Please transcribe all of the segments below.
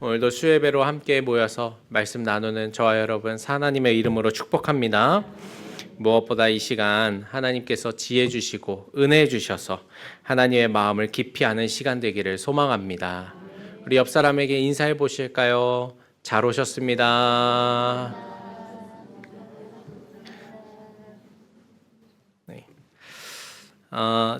오늘도 수예배로 함께 모여서 말씀 나누는 저와 여러분 하나님의 이름으로 축복합니다. 무엇보다 이 시간 하나님께서 지혜 주시고 은혜 주셔서 하나님의 마음을 깊이 아는 시간 되기를 소망합니다. 우리 옆 사람에게 인사해 보실까요? 잘 오셨습니다. 네.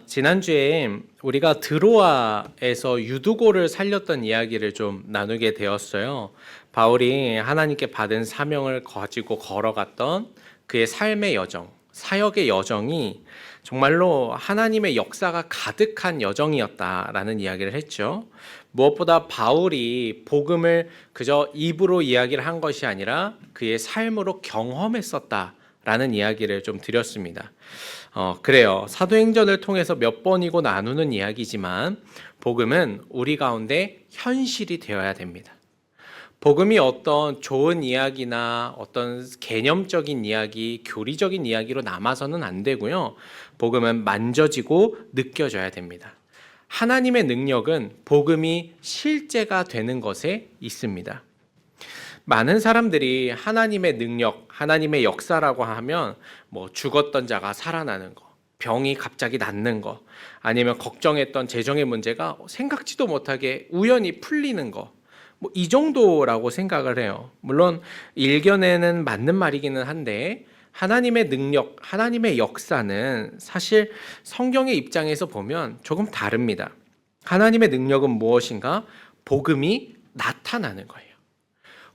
지난주에 우리가 드로아에서 유두고를 살렸던 이야기를 좀 나누게 되었어요. 바울이 하나님께 받은 사명을 가지고 걸어갔던 그의 삶의 여정, 사역의 여정이 정말로 하나님의 역사가 가득한 여정이었다라는 이야기를 했죠. 무엇보다 바울이 복음을 그저 입으로 이야기를 한 것이 아니라 그의 삶으로 경험했었다라는 이야기를 좀 드렸습니다. 그래요. 사도행전을 통해서 몇 번이고 나누는 이야기지만 복음은 우리 가운데 현실이 되어야 됩니다. 복음이 어떤 좋은 이야기나 어떤 개념적인 이야기, 교리적인 이야기로 남아서는 안 되고요. 복음은 만져지고 느껴져야 됩니다. 하나님의 능력은 복음이 실제가 되는 것에 있습니다. 많은 사람들이 하나님의 능력, 하나님의 역사라고 하면 죽었던 자가 살아나는 거, 병이 갑자기 낫는 거, 아니면 걱정했던 재정의 문제가 생각지도 못하게 우연히 풀리는 거, 이 정도라고 생각을 해요. 물론 일견에는 맞는 말이기는 한데 하나님의 능력, 하나님의 역사는 사실 성경의 입장에서 보면 조금 다릅니다. 하나님의 능력은 무엇인가? 복음이 나타나는 거예요.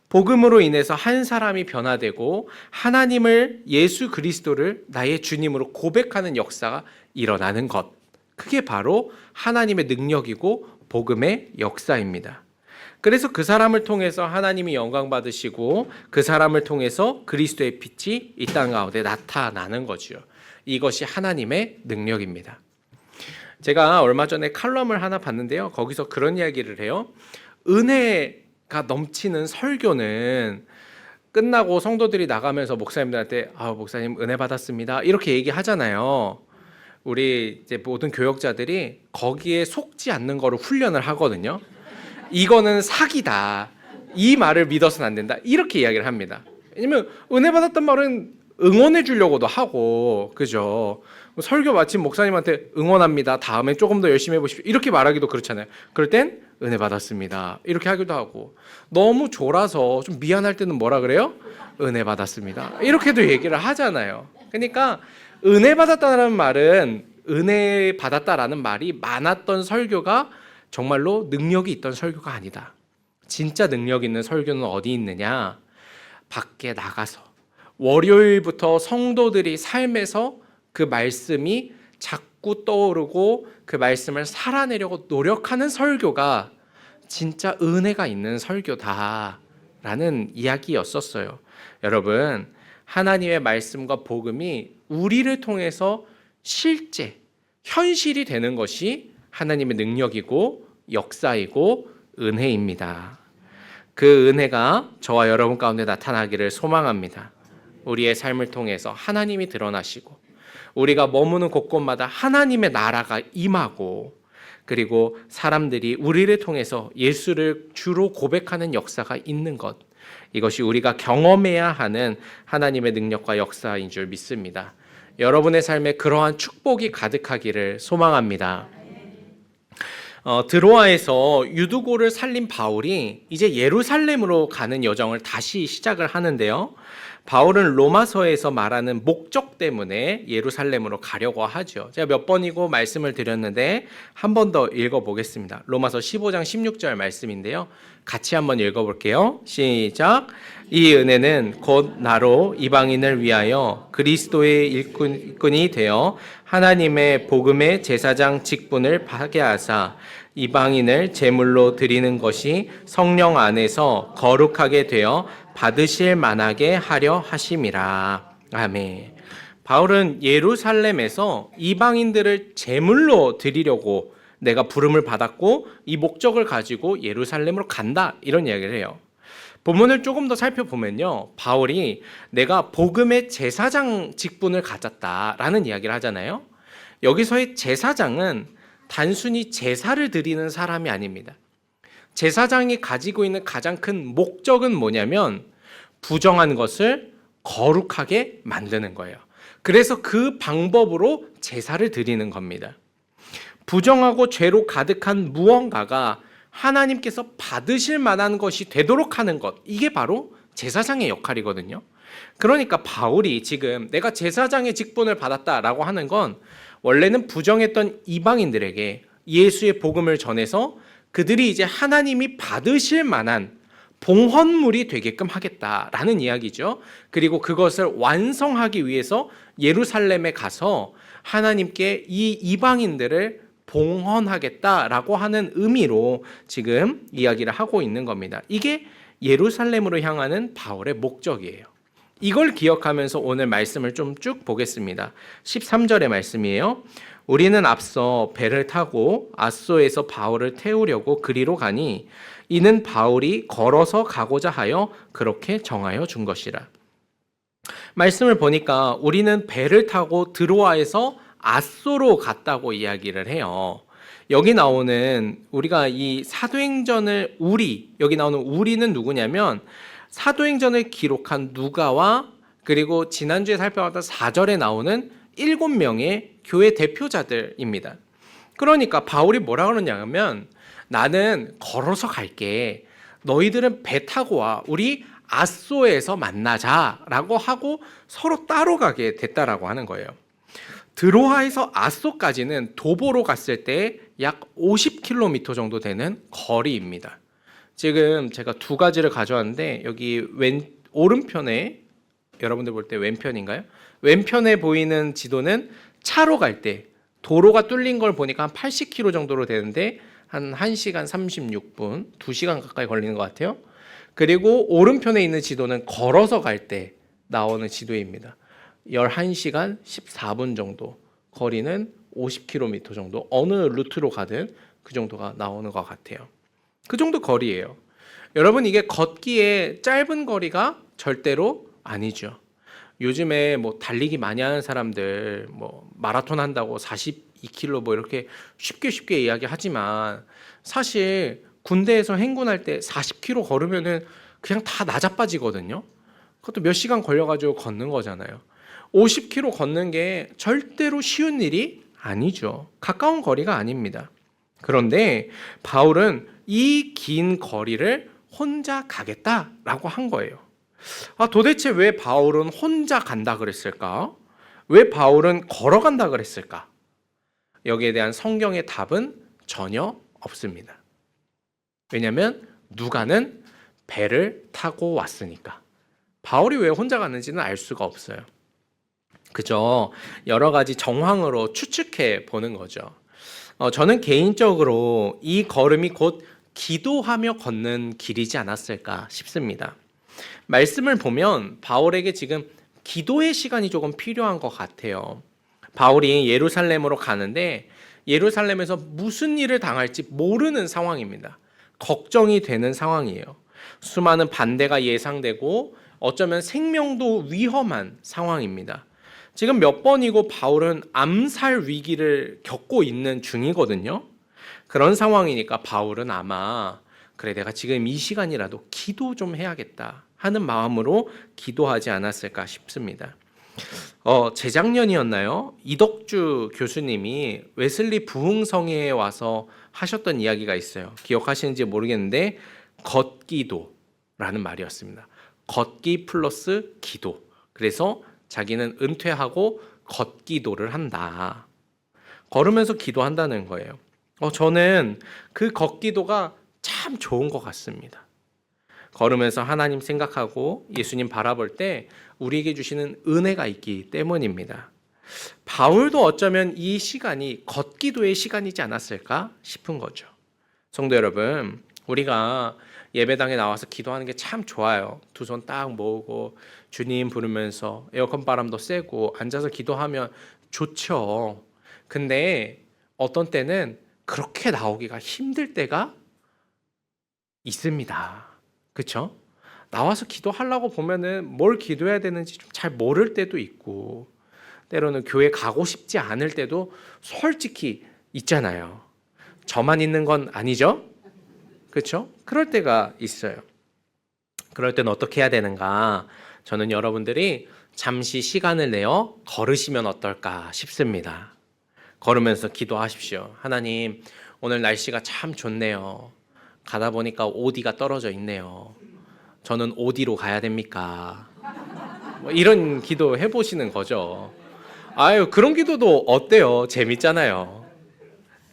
복음으로 인해서 한 사람이 변화되고 하나님을, 예수 그리스도를 나의 주님으로 고백하는 역사가 일어나는 것. 그게 바로 하나님의 능력이고 복음의 역사입니다. 그래서 그 사람을 통해서 하나님이 영광 받으시고 그 사람을 통해서 그리스도의 빛이 이 땅 가운데 나타나는 거죠. 이것이 하나님의 능력입니다. 제가 얼마 전에 칼럼을 하나 봤는데요. 거기서 그런 이야기를 해요. 은혜가 넘치는 설교는 끝나고 성도들이 나가면서 목사님들한테 목사님 은혜 받았습니다. 이렇게 얘기하잖아요. 우리 이제 모든 교역자들이 거기에 속지 않는 거를 훈련을 하거든요. 이거는 사기다. 이 말을 믿어서는 안 된다. 이렇게 이야기를 합니다. 왜냐면 은혜 받았단 말은 응원해 주려고도 하고, 그죠? 설교 마친 목사님한테 응원합니다. 다음에 조금 더 열심히 해보십시오. 이렇게 말하기도 그렇잖아요. 그럴 땐 은혜 받았습니다. 이렇게 하기도 하고, 너무 졸아서 좀 미안할 때는 뭐라 그래요? 은혜 받았습니다. 이렇게도 얘기를 하잖아요. 그러니까 은혜 받았다는 말은, 은혜 받았다라는 말이 많았던 설교가 정말로 능력이 있던 설교가 아니다. 진짜 능력 있는 설교는 어디 있느냐? 밖에 나가서 월요일부터 성도들이 삶에서 그 말씀이 자꾸 떠오르고 그 말씀을 살아내려고 노력하는 설교가 진짜 은혜가 있는 설교다라는 이야기였었어요. 여러분, 하나님의 말씀과 복음이 우리를 통해서 실제 현실이 되는 것이 하나님의 능력이고 역사이고 은혜입니다. 그 은혜가 저와 여러분 가운데 나타나기를 소망합니다. 우리의 삶을 통해서 하나님이 드러나시고 우리가 머무는 곳곳마다 하나님의 나라가 임하고, 그리고 사람들이 우리를 통해서 예수를 주로 고백하는 역사가 있는 것, 이것이 우리가 경험해야 하는 하나님의 능력과 역사인 줄 믿습니다. 여러분의 삶에 그러한 축복이 가득하기를 소망합니다. 드로아에서 유두고를 살린 바울이 이제 예루살렘으로 가는 여정을 다시 시작을 하는데요. 바울은 로마서에서 말하는 목적 때문에 예루살렘으로 가려고 하죠. 제가 몇 번이고 말씀을 드렸는데 한 번 더 읽어보겠습니다. 로마서 15장 16절 말씀인데요. 같이 한번 읽어볼게요. 시작. 이 은혜는 곧 나로 이방인을 위하여 그리스도의 일꾼이 되어 하나님의 복음의 제사장 직분을 파괴하사 이방인을 제물로 드리는 것이 성령 안에서 거룩하게 되어 받으실 만하게 하려 하심이라. 아멘. 바울은 예루살렘에서 이방인들을 제물로 드리려고 내가 부름을 받았고 이 목적을 가지고 예루살렘으로 간다, 이런 이야기를 해요. 본문을 조금 더 살펴보면요, 바울이 내가 복음의 제사장 직분을 가졌다라는 이야기를 하잖아요. 여기서의 제사장은 단순히 제사를 드리는 사람이 아닙니다. 제사장이 가지고 있는 가장 큰 목적은 뭐냐면 부정한 것을 거룩하게 만드는 거예요. 그래서 그 방법으로 제사를 드리는 겁니다. 부정하고 죄로 가득한 무언가가 하나님께서 받으실 만한 것이 되도록 하는 것, 이게 바로 제사장의 역할이거든요. 그러니까 바울이 지금 내가 제사장의 직분을 받았다라고 하는 건 원래는 부정했던 이방인들에게 예수의 복음을 전해서 그들이 이제 하나님이 받으실 만한 봉헌물이 되게끔 하겠다라는 이야기죠. 그리고 그것을 완성하기 위해서 예루살렘에 가서 하나님께 이 이방인들을 봉헌하겠다라고 하는 의미로 지금 이야기를 하고 있는 겁니다. 이게 예루살렘으로 향하는 바울의 목적이에요. 이걸 기억하면서 오늘 말씀을 좀 쭉 보겠습니다. 13절의 말씀이에요. 우리는 앞서 배를 타고 앗소에서 바울을 태우려고 그리로 가니 이는 바울이 걸어서 가고자 하여 그렇게 정하여 준 것이라. 말씀을 보니까 우리는 배를 타고 드로아에서 앗소로 갔다고 이야기를 해요. 여기 나오는 우리가 이 사도행전을 여기 나오는 우리는 누구냐면 사도행전을 기록한 누가와 그리고 지난주에 살펴봤던 4절에 나오는 7명의 교회 대표자들입니다. 그러니까 바울이 뭐라 그러냐면 나는 걸어서 갈게. 너희들은 배 타고 와. 우리 앗소에서 만나자라고 하고 서로 따로 가게 됐다라고 하는 거예요. 드로아에서 앗소까지는 도보로 갔을 때 약 50km 정도 되는 거리입니다. 지금 제가 두 가지를 가져왔는데 여기 오른편에 여러분들 볼 때 왼편인가요? 왼편에 보이는 지도는 차로 갈 때 도로가 뚫린 걸 보니까 한 80km 정도로 되는데 한 1시간 36분, 2시간 가까이 걸리는 것 같아요. 그리고 오른편에 있는 지도는 걸어서 갈 때 나오는 지도입니다. 11시간 14분 정도, 거리는 50km 정도, 어느 루트로 가든 그 정도가 나오는 것 같아요. 그 정도 거리예요. 여러분, 이게 걷기에 짧은 거리가 절대로 아니죠. 요즘에 뭐 달리기 많이 하는 사람들 뭐 마라톤 한다고 42km 뭐 이렇게 쉽게 이야기하지만 사실 군대에서 행군할 때 40km 걸으면은 그냥 다 나자빠지거든요. 그것도 몇 시간 걸려가지고 걷는 거잖아요. 50km 걷는 게 절대로 쉬운 일이 아니죠. 가까운 거리가 아닙니다. 그런데 바울은 이 긴 거리를 혼자 가겠다라고 한 거예요. 도대체 왜 바울은 혼자 간다 그랬을까? 왜 바울은 걸어간다 그랬을까? 여기에 대한 성경의 답은 전혀 없습니다. 왜냐하면 누가는 배를 타고 왔으니까. 바울이 왜 혼자 갔는지는 알 수가 없어요. 그저 여러 가지 정황으로 추측해 보는 거죠. 저는 개인적으로 이 걸음이 곧 기도하며 걷는 길이지 않았을까 싶습니다. 말씀을 보면 바울에게 지금 기도의 시간이 조금 필요한 것 같아요. 바울이 예루살렘으로 가는데 예루살렘에서 무슨 일을 당할지 모르는 상황입니다. 걱정이 되는 상황이에요. 수많은 반대가 예상되고 어쩌면 생명도 위험한 상황입니다. 지금 몇 번이고 바울은 암살 위기를 겪고 있는 중이거든요. 그런 상황이니까 바울은 아마 그래 내가 지금 이 시간이라도 기도 좀 해야겠다 하는 마음으로 기도하지 않았을까 싶습니다. 재작년이었나요? 이덕주 교수님이 웨슬리 부흥성회에 와서 하셨던 이야기가 있어요. 기억하시는지 모르겠는데 걷기도라는 말이었습니다. 걷기 플러스 기도. 그래서 자기는 은퇴하고 걷기도를 한다. 걸으면서 기도한다는 거예요. 저는 그 걷기도가 참 좋은 것 같습니다. 걸으면서 하나님 생각하고 예수님 바라볼 때 우리에게 주시는 은혜가 있기 때문입니다. 바울도 어쩌면 이 시간이 걷기도의 시간이지 않았을까 싶은 거죠. 성도 여러분, 우리가 예배당에 나와서 기도하는 게 참 좋아요. 두 손 딱 모으고 주님 부르면서 에어컨 바람도 쐬고 앉아서 기도하면 좋죠. 근데 어떤 때는 그렇게 나오기가 힘들 때가 있습니다. 그렇죠? 나와서 기도하려고 보면은 뭘 기도해야 되는지 좀 잘 모를 때도 있고 때로는 교회 가고 싶지 않을 때도 솔직히 있잖아요. 저만 있는 건 아니죠? 그렇죠? 그럴 때가 있어요. 그럴 때는 어떻게 해야 되는가? 저는 여러분들이 잠시 시간을 내어 걸으시면 어떨까 싶습니다. 걸으면서 기도하십시오. 하나님, 오늘 날씨가 참 좋네요. 가다 보니까 오디가 떨어져 있네요. 저는 어디로 가야 됩니까? 뭐 이런 기도 해보시는 거죠. 아유, 그런 기도도 어때요? 재밌잖아요.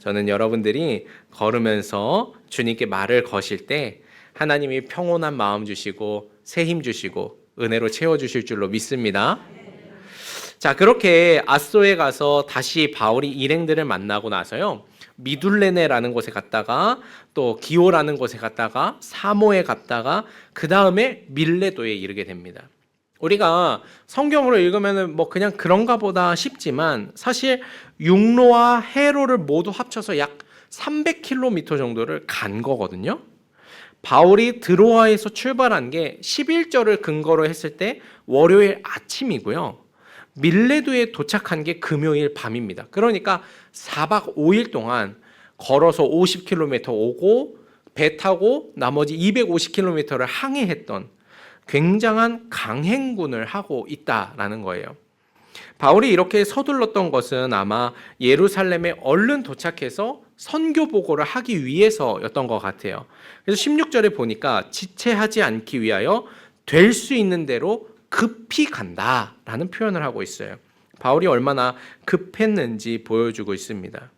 저는 여러분들이 걸으면서 주님께 말을 거실 때 하나님이 평온한 마음 주시고 새 힘 주시고 은혜로 채워주실 줄로 믿습니다. 자, 그렇게 앗소에 가서 다시 바울이 일행들을 만나고 나서요, 미둘레네라는 곳에 갔다가 또 기오라는 곳에 갔다가 사모에 갔다가 그 다음에 밀레도에 이르게 됩니다. 우리가 성경으로 읽으면 뭐 그냥 그런가 보다 싶지만 사실 육로와 해로를 모두 합쳐서 약 300km 정도를 간 거거든요. 바울이 드로아에서 출발한 게 11절을 근거로 했을 때 월요일 아침이고요. 밀레도에 도착한 게 금요일 밤입니다. 그러니까 4박 5일 동안 걸어서 50km 오고 배 타고 나머지 250km를 항해했던 굉장한 강행군을 하고 있다라는 거예요. 바울이 이렇게 서둘렀던 것은 아마 예루살렘에 얼른 도착해서 선교 보고를 하기 위해서였던 것 같아요. 그래서 16절에 보니까 지체하지 않기 위하여 될 수 있는 대로 급히 간다라는 표현을 하고 있어요. 바울이 얼마나 급했는지 보여주고 있습니다.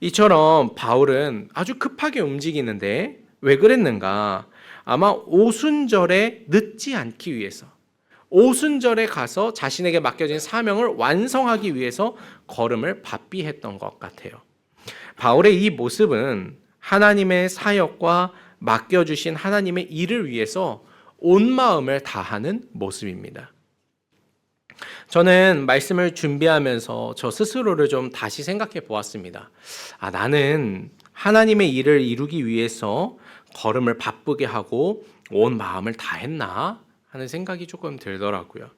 이처럼 바울은 아주 급하게 움직이는데 왜 그랬는가? 아마 오순절에 늦지 않기 위해서, 오순절에 가서 자신에게 맡겨진 사명을 완성하기 위해서 걸음을 바삐 했던 것 같아요. 바울의 이 모습은 하나님의 사역과 맡겨주신 하나님의 일을 위해서 온 마음을 다하는 모습입니다. 저는 말씀을 준비하면서 저 스스로를 좀 다시 생각해 보았습니다. 나는 하나님의 일을 이루기 위해서 걸음을 바쁘게 하고 온 마음을 다했나 하는 생각이 조금 들더라고요.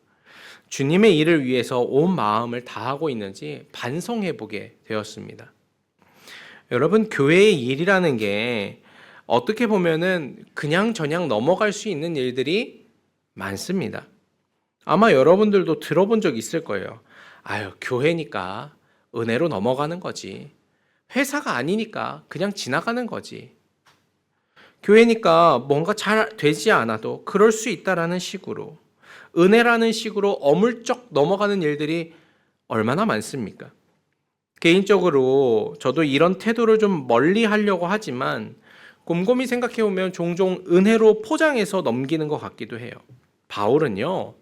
주님의 일을 위해서 온 마음을 다하고 있는지 반성해 보게 되었습니다. 여러분, 교회의 일이라는 게 어떻게 보면은 그냥저냥 넘어갈 수 있는 일들이 많습니다. 아마 여러분들도 들어본 적 있을 거예요. 교회니까 은혜로 넘어가는 거지. 회사가 아니니까 그냥 지나가는 거지. 교회니까 뭔가 잘 되지 않아도 그럴 수 있다라는 식으로, 은혜라는 식으로 어물쩍 넘어가는 일들이 얼마나 많습니까? 개인적으로 저도 이런 태도를 좀 멀리 하려고 하지만 곰곰이 생각해 보면 종종 은혜로 포장해서 넘기는 것 같기도 해요. 바울은요,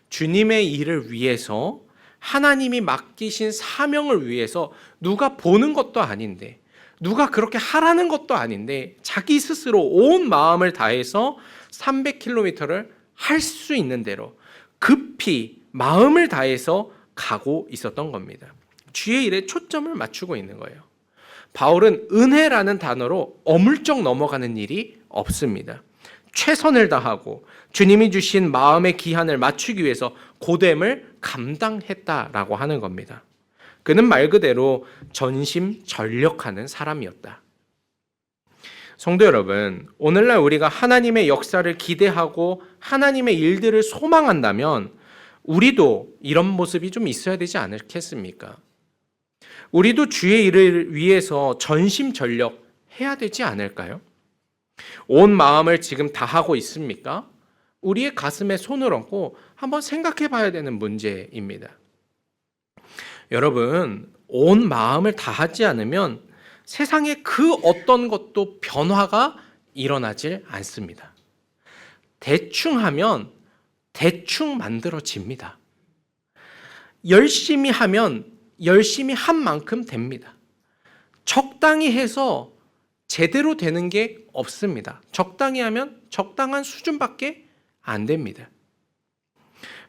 주님의 일을 위해서, 하나님이 맡기신 사명을 위해서 누가 보는 것도 아닌데, 누가 그렇게 하라는 것도 아닌데 자기 스스로 온 마음을 다해서 300km를 할 수 있는 대로 급히 마음을 다해서 가고 있었던 겁니다. 주의 일에 초점을 맞추고 있는 거예요. 바울은 은혜라는 단어로 어물쩍 넘어가는 일이 없습니다. 최선을 다하고 주님이 주신 마음의 기한을 맞추기 위해서 고됨을 감당했다라고 하는 겁니다. 그는 말 그대로 전심전력하는 사람이었다. 성도 여러분, 오늘날 우리가 하나님의 역사를 기대하고 하나님의 일들을 소망한다면 우리도 이런 모습이 좀 있어야 되지 않겠습니까? 우리도 주의 일을 위해서 전심전력 해야 되지 않을까요? 온 마음을 지금 다하고 있습니까? 우리의 가슴에 손을 얹고 한번 생각해 봐야 되는 문제입니다. 여러분, 온 마음을 다하지 않으면 세상에 그 어떤 것도 변화가 일어나질 않습니다. 대충 하면 대충 만들어집니다. 열심히 하면 열심히 한 만큼 됩니다. 적당히 해서 제대로 되는 게 없습니다. 적당히 하면 적당한 수준밖에 안 됩니다.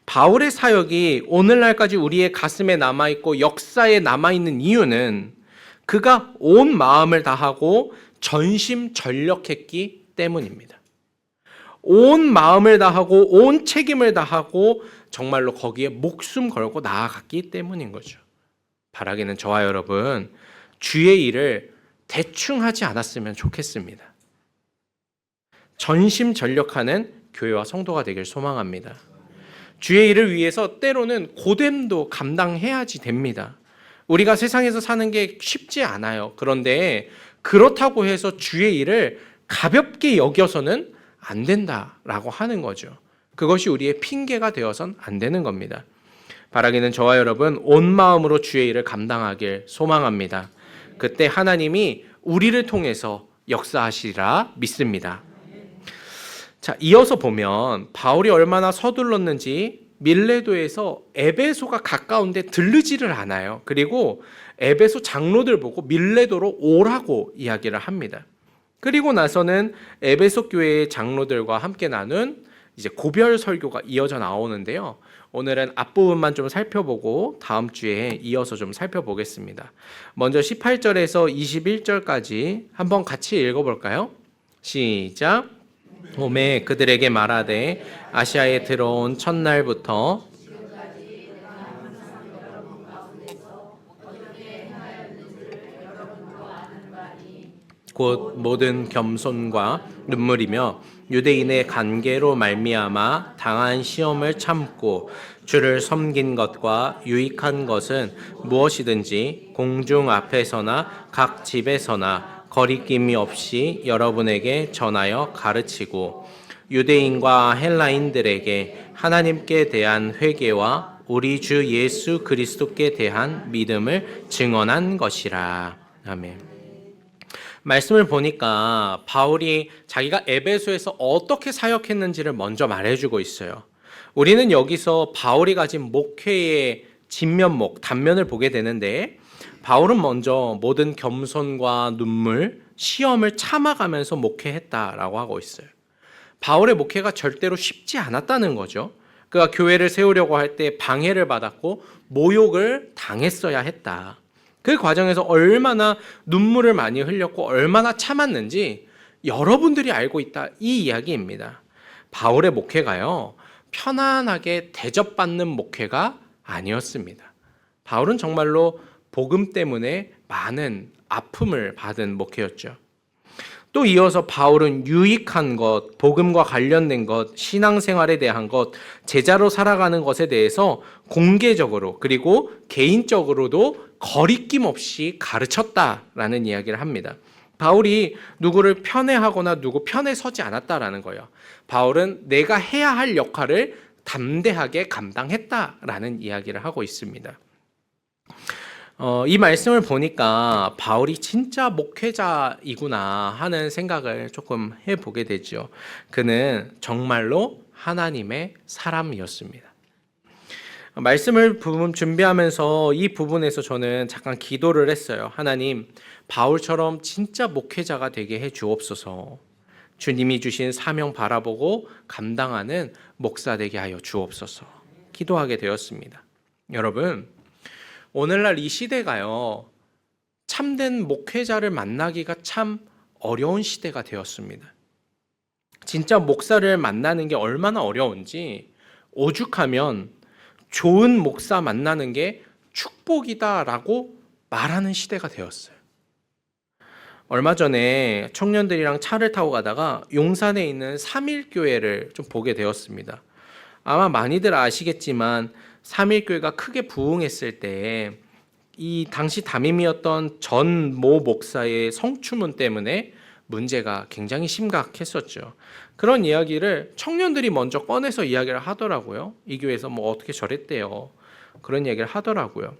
바울의 사역이 오늘날까지 우리의 가슴에 남아있고 역사에 남아있는 이유는 그가 온 마음을 다하고 전심전력했기 때문입니다. 온 마음을 다하고 온 책임을 다하고 정말로 거기에 목숨 걸고 나아갔기 때문인 거죠. 바라기는 저와 여러분, 주의 일을 대충 하지 않았으면 좋겠습니다. 전심전력하는 교회와 성도가 되길 소망합니다. 주의 일을 위해서 때로는 고됨도 감당해야지 됩니다. 우리가 세상에서 사는 게 쉽지 않아요. 그런데 그렇다고 해서 주의 일을 가볍게 여겨서는 안 된다라고 하는 거죠. 그것이 우리의 핑계가 되어선 안 되는 겁니다. 바라기는 저와 여러분 온 마음으로 주의 일을 감당하길 소망합니다. 그때 하나님이 우리를 통해서 역사하시리라 믿습니다. 자, 이어서 보면 바울이 얼마나 서둘렀는지 밀레도에서 에베소가 가까운데 들르지를 않아요. 그리고 에베소 장로들 보고 밀레도로 오라고 이야기를 합니다. 그리고 나서는 에베소 교회의 장로들과 함께 나눈 이제 고별 설교가 이어져 나오는데요. 오늘은 앞부분만 좀 살펴보고 다음 주에 이어서 좀 살펴보겠습니다. 먼저 18절에서 21절까지 한번 같이 읽어볼까요? 시작. 오매 그들에게 말하되 아시아에 들어온 첫날부터 곧 모든 겸손과 눈물이며 유대인의 관계로 말미암아 당한 시험을 참고 주를 섬긴 것과 유익한 것은 무엇이든지 공중 앞에서나 각 집에서나 거리낌이 없이 여러분에게 전하여 가르치고 유대인과 헬라인들에게 하나님께 대한 회개와 우리 주 예수 그리스도께 대한 믿음을 증언한 것이라. 아멘. 말씀을 보니까 바울이 자기가 에베소에서 어떻게 사역했는지를 먼저 말해주고 있어요. 우리는 여기서 바울이 가진 목회의 진면목, 단면을 보게 되는데 바울은 먼저 모든 겸손과 눈물, 시험을 참아가면서 목회했다라고 하고 있어요. 바울의 목회가 절대로 쉽지 않았다는 거죠. 그가 교회를 세우려고 할 때 방해를 받았고 모욕을 당했어야 했다. 그 과정에서 얼마나 눈물을 많이 흘렸고 얼마나 참았는지 여러분들이 알고 있다, 이 이야기입니다. 바울의 목회가요, 편안하게 대접받는 목회가 아니었습니다. 바울은 정말로 복음 때문에 많은 아픔을 받은 목회였죠. 또 이어서 바울은 유익한 것, 복음과 관련된 것, 신앙생활에 대한 것, 제자로 살아가는 것에 대해서 공개적으로 그리고 개인적으로도 거리낌 없이 가르쳤다라는 이야기를 합니다. 바울이 누구를 편애하거나 누구 편에 서지 않았다라는 거예요. 바울은 내가 해야 할 역할을 담대하게 감당했다라는 이야기를 하고 있습니다. 이 말씀을 보니까 바울이 진짜 목회자이구나 하는 생각을 조금 해보게 되죠. 그는 정말로 하나님의 사람이었습니다. 말씀을 준비하면서 이 부분에서 저는 잠깐 기도를 했어요. 하나님, 바울처럼 진짜 목회자가 되게 해 주옵소서. 주님이 주신 사명 바라보고 감당하는 목사 되게 하여 주옵소서. 기도하게 되었습니다. 여러분, 오늘날 이 시대가요, 참된 목회자를 만나기가 참 어려운 시대가 되었습니다. 진짜 목사를 만나는 게 얼마나 어려운지, 오죽하면 좋은 목사 만나는 게 축복이다라고 말하는 시대가 되었어요. 얼마 전에 청년들이랑 차를 타고 가다가 용산에 있는 삼일교회를 좀 보게 되었습니다. 아마 많이들 아시겠지만 삼일교회가 크게 부흥했을 때 이 당시 담임이었던 전 모 목사의 성추문 때문에 문제가 굉장히 심각했었죠. 그런 이야기를 청년들이 먼저 꺼내서 이야기를 하더라고요. 이 교회에서 뭐 어떻게 저랬대요. 그런 얘기를 하더라고요.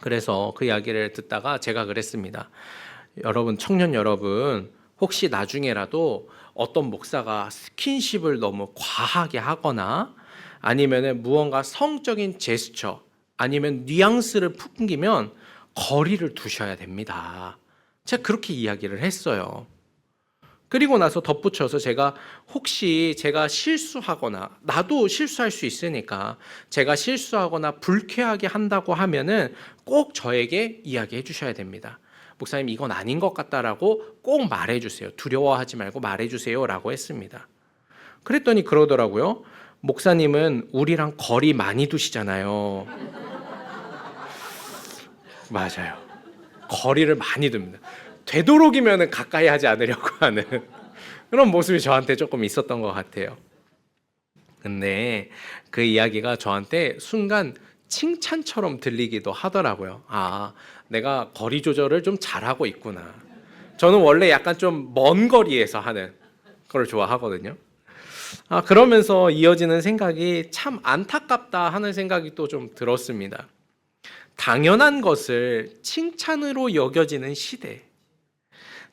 그래서 그 이야기를 듣다가 제가 그랬습니다. 여러분, 청년 여러분, 혹시 나중에라도 어떤 목사가 스킨십을 너무 과하게 하거나 아니면 무언가 성적인 제스처 아니면 뉘앙스를 풍기면 거리를 두셔야 됩니다. 제가 그렇게 이야기를 했어요. 그리고 나서 덧붙여서 제가 혹시 제가 실수하거나, 나도 실수할 수 있으니까 제가 실수하거나 불쾌하게 한다고 하면은 꼭 저에게 이야기해 주셔야 됩니다. 목사님, 이건 아닌 것 같다라고 꼭 말해주세요. 두려워하지 말고 말해주세요 라고 했습니다. 그랬더니 그러더라고요. 목사님은 우리랑 거리 많이 두시잖아요. 맞아요. 거리를 많이 둡니다. 되도록이면 가까이 하지 않으려고 하는 그런 모습이 저한테 조금 있었던 것 같아요. 근데 그 이야기가 저한테 순간 칭찬처럼 들리기도 하더라고요. 아, 내가 거리 조절을 좀 잘하고 있구나. 저는 원래 약간 좀 먼 거리에서 하는 걸 좋아하거든요. 그러면서 이어지는 생각이 참 안타깝다 하는 생각이 또 좀 들었습니다. 당연한 것을 칭찬으로 여겨지는 시대,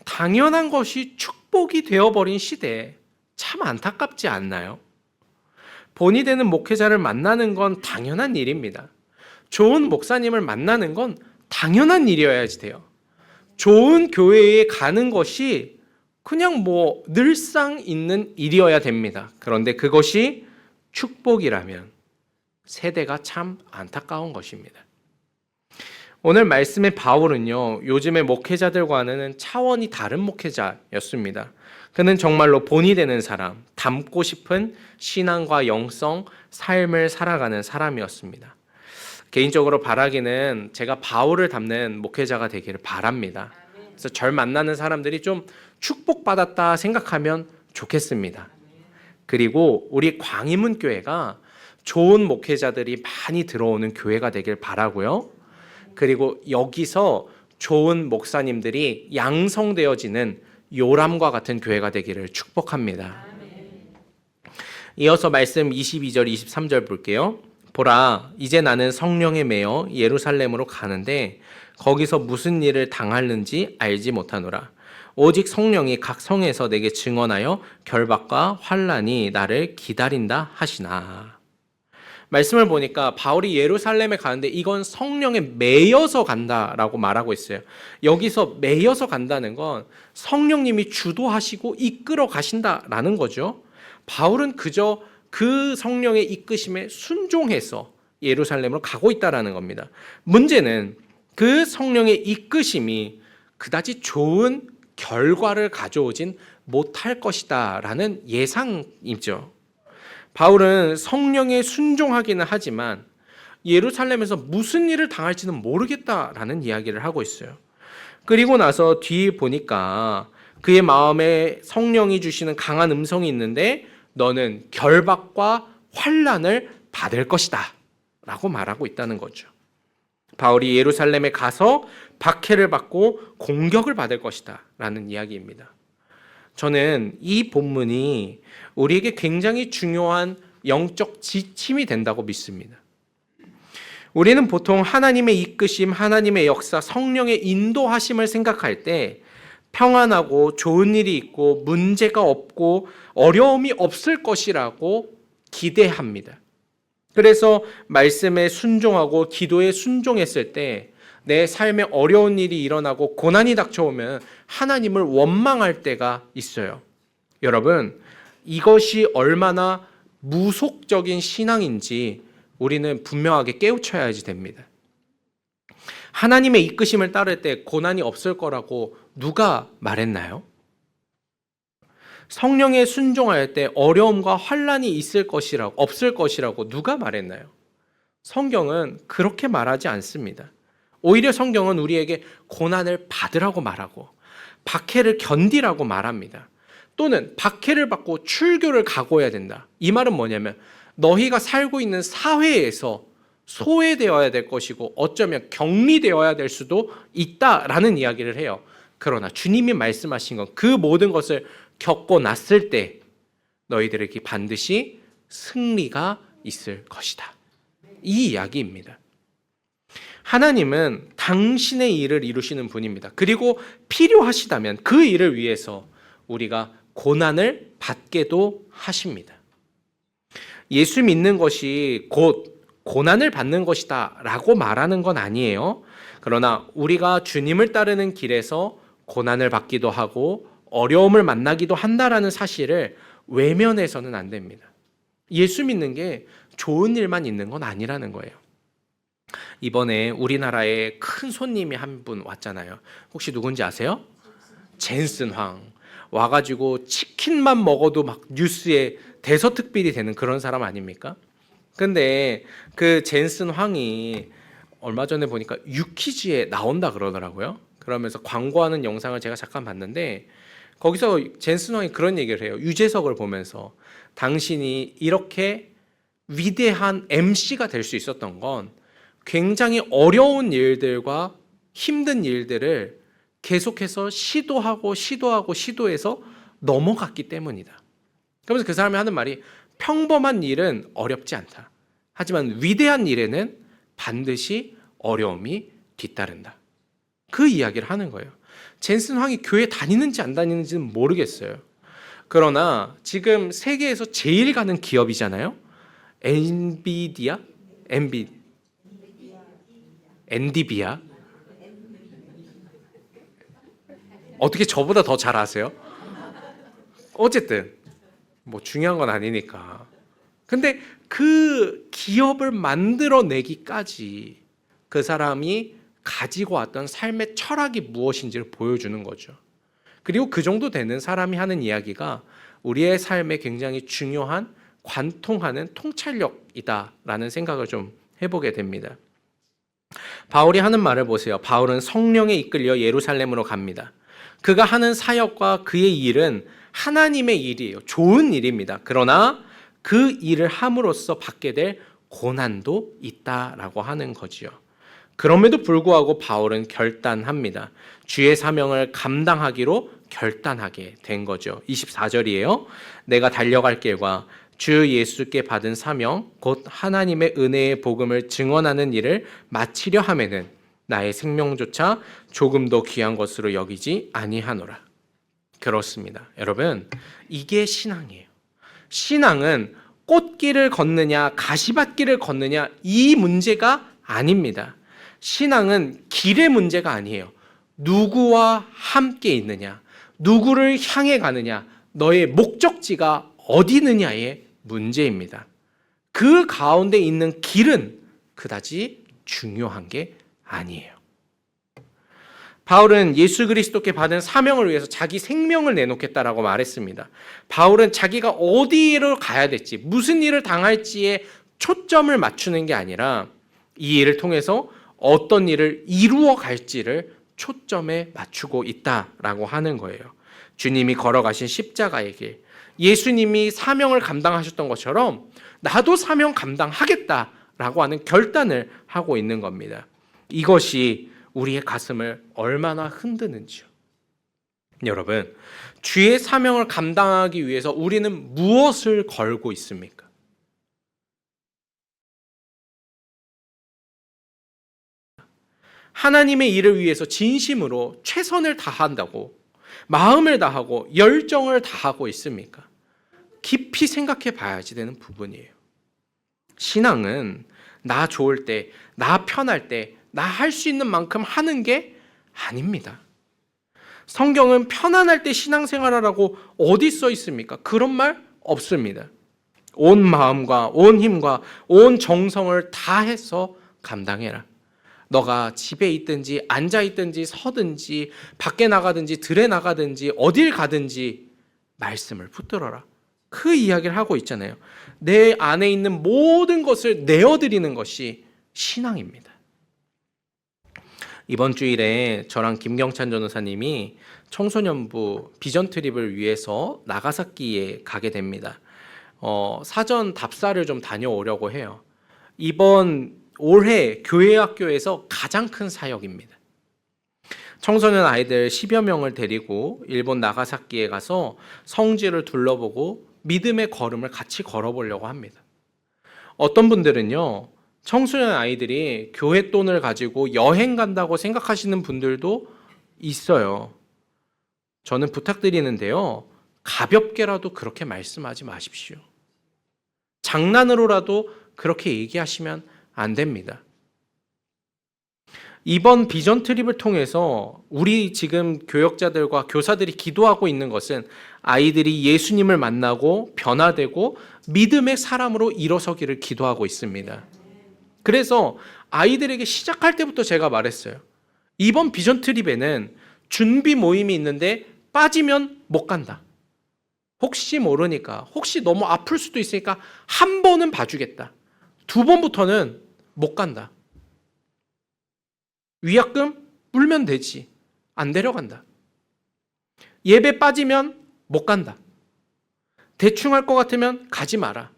당연한 것이 축복이 되어버린 시대, 참 안타깝지 않나요? 본이 되는 목회자를 만나는 건 당연한 일입니다. 좋은 목사님을 만나는 건 당연한 일이어야지 돼요. 좋은 교회에 가는 것이 그냥 뭐 늘상 있는 일이어야 됩니다. 그런데 그것이 축복이라면 세대가 참 안타까운 것입니다. 오늘 말씀의 바울은요, 요즘의 목회자들과는 차원이 다른 목회자였습니다. 그는 정말로 본이 되는 사람, 닮고 싶은 신앙과 영성, 삶을 살아가는 사람이었습니다. 개인적으로 바라기는 제가 바울을 닮는 목회자가 되기를 바랍니다. 그래서 절 만나는 사람들이 좀 축복받았다 생각하면 좋겠습니다. 그리고 우리 광희문 교회가 좋은 목회자들이 많이 들어오는 교회가 되길 바라고요. 그리고 여기서 좋은 목사님들이 양성되어지는 요람과 같은 교회가 되기를 축복합니다. 이어서 말씀 22절, 23절 볼게요. 보라, 이제 나는 성령에 매여 예루살렘으로 가는데 거기서 무슨 일을 당하는지 알지 못하노라. 오직 성령이 각 성에서 내게 증언하여 결박과 환난이 나를 기다린다 하시나. 말씀을 보니까 바울이 예루살렘에 가는데 이건 성령에 매여서 간다라고 말하고 있어요. 여기서 매여서 간다는 건 성령님이 주도하시고 이끌어 가신다라는 거죠. 바울은 그저 그 성령의 이끄심에 순종해서 예루살렘으로 가고 있다라는 겁니다. 문제는 그 성령의 이끄심이 그다지 좋은 결과를 가져오진 못할 것이다라는 예상이죠. 바울은 성령에 순종하기는 하지만 예루살렘에서 무슨 일을 당할지는 모르겠다라는 이야기를 하고 있어요. 그리고 나서 뒤에 보니까 그의 마음에 성령이 주시는 강한 음성이 있는데 너는 결박과 환난을 받을 것이다 라고 말하고 있다는 거죠. 바울이 예루살렘에 가서 박해를 받고 공격을 받을 것이다 라는 이야기입니다. 저는 이 본문이 우리에게 굉장히 중요한 영적 지침이 된다고 믿습니다. 우리는 보통 하나님의 이끄심, 하나님의 역사, 성령의 인도하심을 생각할 때 평안하고 좋은 일이 있고 문제가 없고 어려움이 없을 것이라고 기대합니다. 그래서 말씀에 순종하고 기도에 순종했을 때 내 삶에 어려운 일이 일어나고 고난이 닥쳐오면 하나님을 원망할 때가 있어요. 여러분, 이것이 얼마나 무속적인 신앙인지 우리는 분명하게 깨우쳐야지 됩니다. 하나님의 이끄심을 따를 때 고난이 없을 거라고 누가 말했나요? 성령에 순종할 때 어려움과 환난이 있을 것이라고, 없을 것이라고 누가 말했나요? 성경은 그렇게 말하지 않습니다. 오히려 성경은 우리에게 고난을 받으라고 말하고 박해를 견디라고 말합니다. 또는 박해를 받고 출교를 각오해야 된다. 이 말은 뭐냐면 너희가 살고 있는 사회에서 소외되어야 될 것이고 어쩌면 격리되어야 될 수도 있다라는 이야기를 해요. 그러나 주님이 말씀하신 건 그 모든 것을 겪고 났을 때 너희들에게 반드시 승리가 있을 것이다. 이 이야기입니다. 하나님은 당신의 일을 이루시는 분입니다. 그리고 필요하시다면 그 일을 위해서 우리가 고난을 받게도 하십니다. 예수 믿는 것이 곧 고난을 받는 것이다 라고 말하는 건 아니에요. 그러나 우리가 주님을 따르는 길에서 고난을 받기도 하고 어려움을 만나기도 한다라는 사실을 외면해서는 안 됩니다. 예수 믿는 게 좋은 일만 있는 건 아니라는 거예요. 이번에 우리나라에 큰 손님이 한 분 왔잖아요. 혹시 누군지 아세요? 젠슨 황. 와가지고 치킨만 먹어도 막 뉴스에 대서특필이 되는 그런 사람 아닙니까? 근데 그 젠슨 황이 얼마 전에 보니까 유퀴즈에 나온다 그러더라고요. 그러면서 광고하는 영상을 제가 잠깐 봤는데 거기서 젠슨 황이 그런 얘기를 해요. 유재석을 보면서 당신이 이렇게 위대한 MC가 될 수 있었던 건 굉장히 어려운 일들과 힘든 일들을 계속해서 시도해서 넘어갔기 때문이다. 그러면서 그 사람이 하는 말이 평범한 일은 어렵지 않다. 하지만 위대한 일에는 반드시 어려움이 뒤따른다. 그 이야기를 하는 거예요. 젠슨 황이 교회 다니는지 안 다니는지는 모르겠어요. 그러나 지금 세계에서 제일 가는 기업이잖아요. 엔비디아? 엔디비아? 어떻게 저보다 더 잘 아세요? 어쨌든 뭐 중요한 건 아니니까. 근데 그 기업을 만들어내기까지 그 사람이 가지고 왔던 삶의 철학이 무엇인지를 보여주는 거죠. 그리고 그 정도 되는 사람이 하는 이야기가 우리의 삶에 굉장히 중요한 관통하는 통찰력이다라는 생각을 좀 해보게 됩니다. 바울이 하는 말을 보세요. 바울은 성령에 이끌려 예루살렘으로 갑니다. 그가 하는 사역과 그의 일은 하나님의 일이에요. 좋은 일입니다. 그러나 그 일을 함으로써 받게 될 고난도 있다라고 하는 거지요. 그럼에도 불구하고 바울은 결단합니다. 주의 사명을 감당하기로 결단하게 된 거죠. 24절이에요. 내가 달려갈 길과 주 예수께 받은 사명 곧 하나님의 은혜의 복음을 증언하는 일을 마치려 하면은 나의 생명조차 조금도 귀한 것으로 여기지 아니하노라. 그렇습니다. 여러분, 이게 신앙이에요. 신앙은 꽃길을 걷느냐 가시밭길을 걷느냐 이 문제가 아닙니다. 신앙은 길의 문제가 아니에요. 누구와 함께 있느냐, 누구를 향해 가느냐, 너의 목적지가 어디느냐의 문제입니다. 그 가운데 있는 길은 그다지 중요한 게 아니에요. 바울은 예수 그리스도께 받은 사명을 위해서 자기 생명을 내놓겠다라고 말했습니다. 바울은 자기가 어디로 가야 될지, 무슨 일을 당할지에 초점을 맞추는 게 아니라 이 일을 통해서 어떤 일을 이루어 갈지를 초점에 맞추고 있다라고 하는 거예요. 주님이 걸어가신 십자가의 길, 예수님이 사명을 감당하셨던 것처럼 나도 사명 감당하겠다라고 하는 결단을 하고 있는 겁니다. 이것이 우리의 가슴을 얼마나 흔드는지요. 여러분, 주의 사명을 감당하기 위해서 우리는 무엇을 걸고 있습니까? 하나님의 일을 위해서 진심으로 최선을 다한다고, 마음을 다하고 열정을 다하고 있습니까? 깊이 생각해 봐야지 되는 부분이에요. 신앙은 나 좋을 때, 나 편할 때, 나 할 수 있는 만큼 하는 게 아닙니다. 성경은 편안할 때 신앙생활하라고 어디 써 있습니까? 그런 말 없습니다. 온 마음과 온 힘과 온 정성을 다해서 감당해라. 너가 집에 있든지 앉아 있든지 서든지 밖에 나가든지 들에 나가든지 어딜 가든지 말씀을 붙들어라. 그 이야기를 하고 있잖아요. 내 안에 있는 모든 것을 내어드리는 것이 신앙입니다. 이번 주일에 저랑 김경찬 전도사님이 청소년부 비전 트립을 위해서 나가사키에 가게 됩니다. 사전 답사를 좀 다녀오려고 해요. 이번 올해 교회 학교에서 가장 큰 사역입니다. 청소년 아이들 10여 명을 데리고 일본 나가사키에 가서 성지를 둘러보고 믿음의 걸음을 같이 걸어보려고 합니다. 어떤 분들은요, 청소년 아이들이 교회 돈을 가지고 여행 간다고 생각하시는 분들도 있어요. 저는 부탁드리는데요, 가볍게라도 그렇게 말씀하지 마십시오. 장난으로라도 그렇게 얘기하시면 안 됩니다. 이번 비전 트립을 통해서 우리 지금 교역자들과 교사들이 기도하고 있는 것은 아이들이 예수님을 만나고 변화되고 믿음의 사람으로 일어서기를 기도하고 있습니다. 그래서 아이들에게 시작할 때부터 제가 말했어요. 이번 비전 트립에는 준비 모임이 있는데 빠지면 못 간다. 혹시 모르니까, 혹시 너무 아플 수도 있으니까 한 번은 봐주겠다. 두 번부터는 못 간다. 위약금 물면 되지. 안 데려간다. 예배 빠지면 못 간다. 대충 할 것 같으면 가지 마라.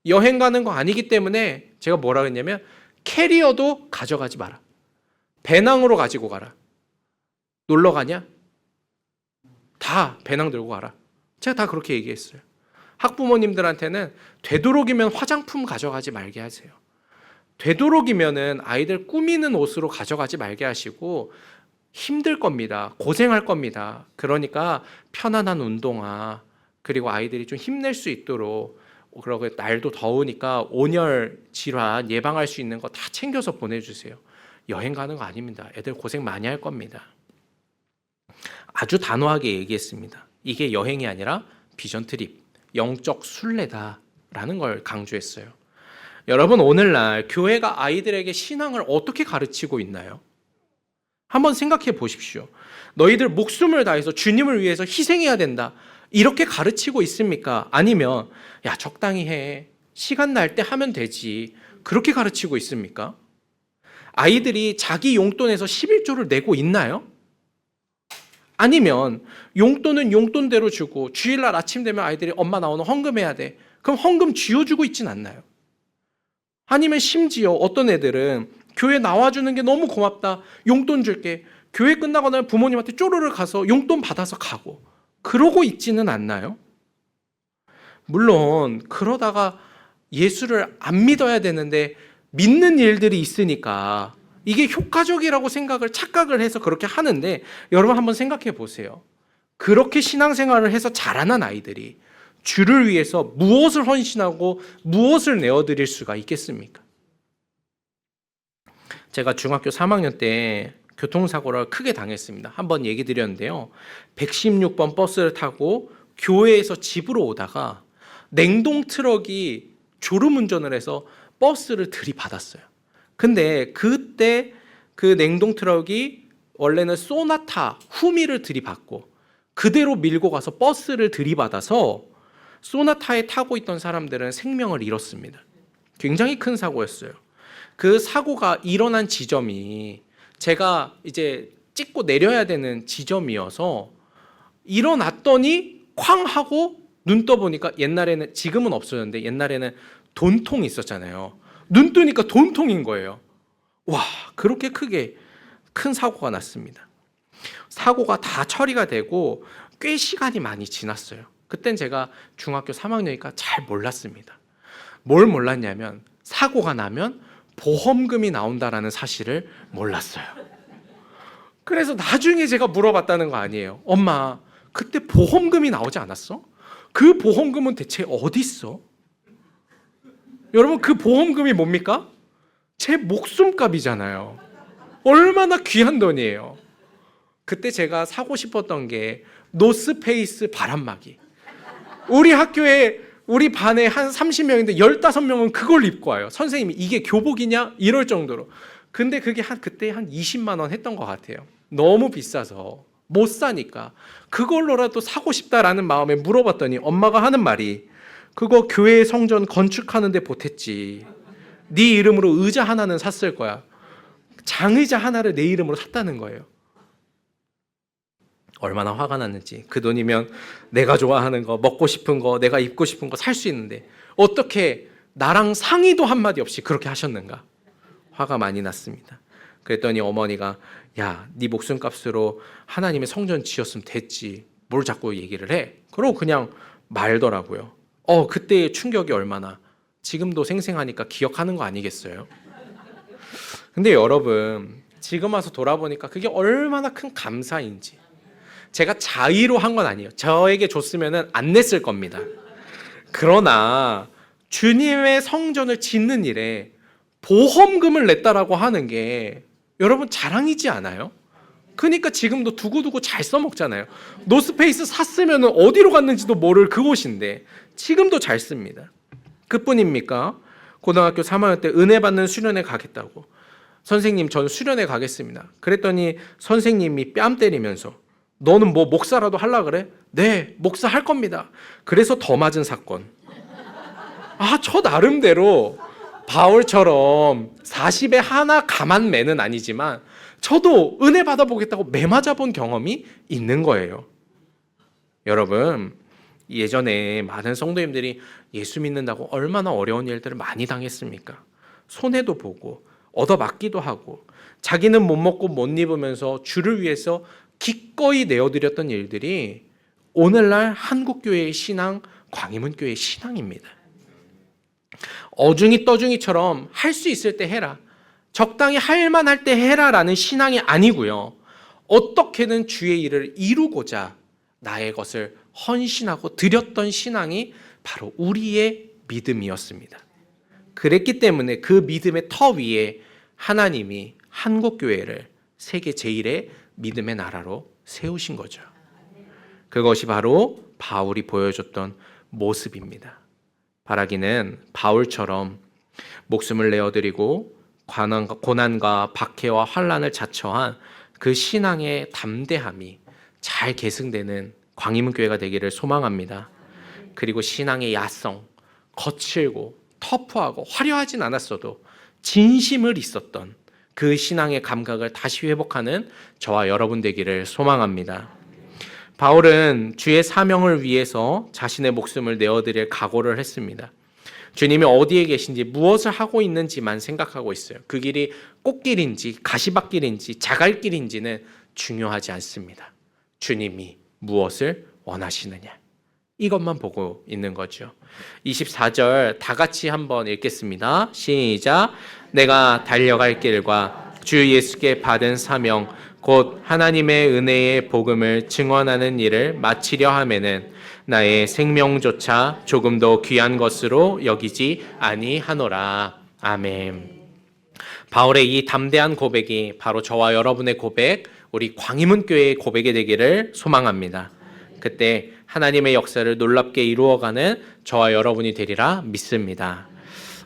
여행 가는 거 아니기 때문에 제가 뭐라 그랬냐면 캐리어도 가져가지 마라. 배낭으로 가지고 가라. 놀러 가냐? 다 배낭 들고 가라. 제가 다 그렇게 얘기했어요. 학부모님들한테는 되도록이면 화장품 가져가지 말게 하세요. 되도록이면은 아이들 꾸미는 옷으로 가져가지 말게 하시고, 힘들 겁니다. 고생할 겁니다. 그러니까 편안한 운동화, 그리고 아이들이 좀 힘낼 수 있도록, 그러고 날도 더우니까 온열 질환 예방할 수 있는 거 다 챙겨서 보내주세요. 여행 가는 거 아닙니다. 애들 고생 많이 할 겁니다. 아주 단호하게 얘기했습니다. 이게 여행이 아니라 비전 트립, 영적 순례다라는 걸 강조했어요. 여러분, 오늘날 교회가 아이들에게 신앙을 어떻게 가르치고 있나요? 한번 생각해 보십시오. 너희들 목숨을 다해서 주님을 위해서 희생해야 된다, 이렇게 가르치고 있습니까? 아니면 야, 적당히 해, 시간 날 때 하면 되지, 그렇게 가르치고 있습니까? 아이들이 자기 용돈에서 11조를 내고 있나요? 아니면 용돈은 용돈대로 주고 주일날 아침 되면 아이들이 엄마 나 오늘 헌금해야 돼, 그럼 헌금 쥐어주고 있진 않나요? 아니면 심지어 어떤 애들은 교회 나와주는 게 너무 고맙다, 용돈 줄게, 교회 끝나고 나면 부모님한테 쪼르르 가서 용돈 받아서 가고, 그러고 있지는 않나요? 물론 그러다가 예수를 안 믿어야 되는데 믿는 일들이 있으니까 이게 효과적이라고 착각을 해서 그렇게 하는데, 여러분 한번 생각해 보세요. 그렇게 신앙생활을 해서 자라난 아이들이 주를 위해서 무엇을 헌신하고 무엇을 내어드릴 수가 있겠습니까? 제가 중학교 3학년 때 교통사고를 크게 당했습니다. 한번 얘기 드렸는데요. 116번 버스를 타고 교회에서 집으로 오다가 냉동 트럭이 졸음운전을 해서 버스를 들이받았어요. 근데 그때 그 냉동 트럭이 원래는 소나타 후미를 들이받고 그대로 밀고 가서 버스를 들이받아서 소나타에 타고 있던 사람들은 생명을 잃었습니다. 굉장히 큰 사고였어요. 그 사고가 일어난 지점이 제가 이제 찍고 내려야 되는 지점이어서 일어났더니 쾅 하고 눈 떠보니까, 옛날에는, 지금은 없어졌는데 옛날에는 돈통이 있었잖아요. 눈 뜨니까 돈통인 거예요. 와, 그렇게 크게 큰 사고가 났습니다. 사고가 다 처리가 되고 꽤 시간이 많이 지났어요. 그땐 제가 중학교 3학년이니까 잘 몰랐습니다. 뭘 몰랐냐면 사고가 나면 보험금이 나온다라는 사실을 몰랐어요. 그래서 나중에 제가 물어봤다는 거 아니에요. 엄마, 그때 보험금이 나오지 않았어? 그 보험금은 대체 어디 있어? 여러분, 그 보험금이 뭡니까? 제 목숨값이잖아요. 얼마나 귀한 돈이에요. 그때 제가 사고 싶었던 게 노스페이스 바람막이. 우리 학교에, 우리 반에 한 30명인데 15명은 그걸 입고 와요. 선생님이 이게 교복이냐? 이럴 정도로. 근데 그게 그때 한 20만 원 했던 것 같아요. 너무 비싸서 못 사니까 그걸로라도 사고 싶다라는 마음에 물어봤더니 엄마가 하는 말이, 그거 교회 성전 건축하는데 보탰지. 네 이름으로 의자 하나는 샀을 거야. 장의자 하나를 내 이름으로 샀다는 거예요. 얼마나 화가 났는지. 그 돈이면 내가 좋아하는 거, 먹고 싶은 거, 내가 입고 싶은 거 살 수 있는데 어떻게 나랑 상의도 한마디 없이 그렇게 하셨는가. 화가 많이 났습니다. 그랬더니 어머니가, 야, 네 목숨값으로 하나님의 성전 지었으면 됐지, 뭘 자꾸 얘기를 해. 그러고 그냥 말더라고요. 그때의 충격이 얼마나 지금도 생생하니까 기억하는 거 아니겠어요? 근데 여러분, 지금 와서 돌아보니까 그게 얼마나 큰 감사인지. 제가 자의로 한 건 아니에요. 저에게 줬으면 안 냈을 겁니다. 그러나 주님의 성전을 짓는 일에 보험금을 냈다라고 하는 게 여러분 자랑이지 않아요? 그러니까 지금도 두고두고 잘 써먹잖아요. 노스페이스 샀으면 어디로 갔는지도 모를 그곳인데 지금도 잘 씁니다. 그뿐입니까? 고등학교 3학년 때 은혜 받는 수련회 가겠다고, 선생님 전 수련회 가겠습니다. 그랬더니 선생님이 뺨 때리면서, 너는 뭐 목사라도 하려 그래? 네, 목사 할 겁니다. 그래서 더 맞은 사건. 저 나름대로 바울처럼 40에 하나 감한 매는 아니지만 저도 은혜 받아보겠다고 매 맞아본 경험이 있는 거예요. 여러분, 예전에 많은 성도님들이 예수 믿는다고 얼마나 어려운 일들을 많이 당했습니까? 손해도 보고 얻어맞기도 하고 자기는 못 먹고 못 입으면서 주를 위해서 기꺼이 내어드렸던 일들이 오늘날 한국교회의 신앙, 광희문교회의 신앙입니다. 어중이 떠중이처럼 할 수 있을 때 해라, 적당히 할 만할 때 해라라는 신앙이 아니고요. 어떻게든 주의 일을 이루고자 나의 것을 헌신하고 드렸던 신앙이 바로 우리의 믿음이었습니다. 그랬기 때문에 그 믿음의 터 위에 하나님이 한국교회를 세계 제1의 믿음의 나라로 세우신 거죠. 그것이 바로 바울이 보여줬던 모습입니다. 바라기는 바울처럼 목숨을 내어드리고 고난과 박해와 환난을 자처한 그 신앙의 담대함이 잘 계승되는 광희문교회가 되기를 소망합니다. 그리고 신앙의 야성, 거칠고 터프하고 화려하진 않았어도 진심을 있었던 그 신앙의 감각을 다시 회복하는 저와 여러분 되기를 소망합니다. 바울은 주의 사명을 위해서 자신의 목숨을 내어드릴 각오를 했습니다. 주님이 어디에 계신지 무엇을 하고 있는지만 생각하고 있어요. 그 길이 꽃길인지 가시밭길인지 자갈길인지는 중요하지 않습니다. 주님이 무엇을 원하시느냐, 이것만 보고 있는 거죠. 24절 다 같이 한번 읽겠습니다. 시작. 내가 달려갈 길과 주 예수께 받은 사명 곧 하나님의 은혜의 복음을 증언하는 일을 마치려 하면은 나의 생명조차 조금도 귀한 것으로 여기지 아니하노라. 아멘. 바울의 이 담대한 고백이 바로 저와 여러분의 고백, 우리 광희문교회의 고백이 되기를 소망합니다. 그때 하나님의 역사를 놀랍게 이루어가는 저와 여러분이 되리라 믿습니다.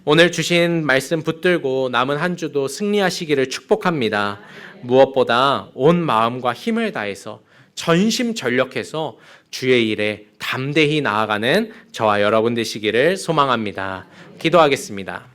오늘 주신 말씀 붙들고 남은 한 주도 승리하시기를 축복합니다. 무엇보다 온 마음과 힘을 다해서 전심전력해서 주의 일에 담대히 나아가는 저와 여러분 되시기를 소망합니다. 기도하겠습니다.